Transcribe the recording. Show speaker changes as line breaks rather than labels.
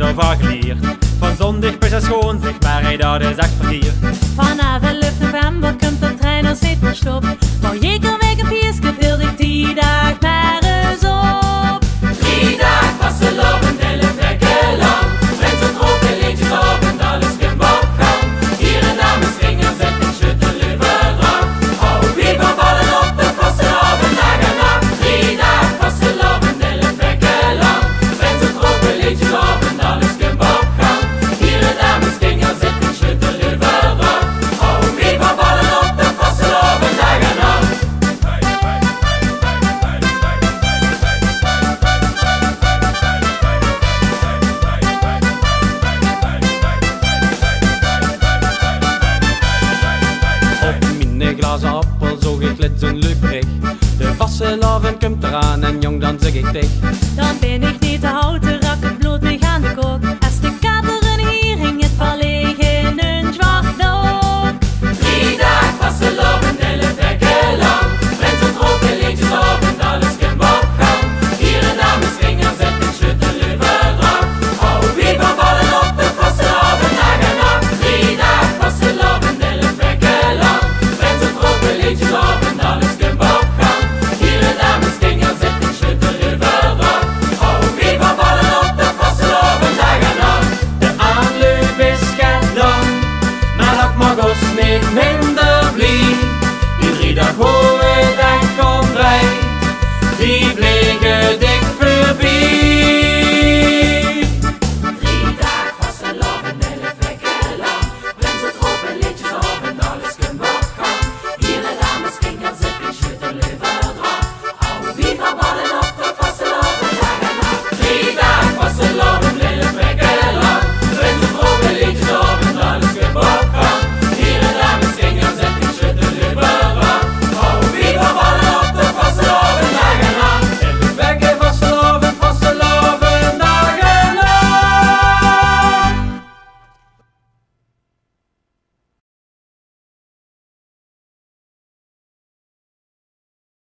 zo vaak geleerd. Van zondag pas als schoon, zeg maar hij dat is echt verkeerd.
Vanaf 11 november komt de trein als zit niet stop. Maar je kan weg een pierske, wil ik die dag maar eens op.
3 dagen vastelovend en 11 weken lang. Met zo'n tropen liedjes op en alles kan op gang. Hier en daar met swingers en ik schut een luverang. Oh, wie van ballen op de vastelovend dag en nacht. 3 dagen vastelovend en 11 weken lang. Met zo'n tropen liedjes op en alles kan op gang. Hier en daar met swingers en ik schut een luverang. Oh, wie van ballen op de vastelovend dag en nacht.
Een glazen appel, zo ik let zo'n leuk bericht. De vastelovend komt eraan en jong dan zeg ik tegen.
Dan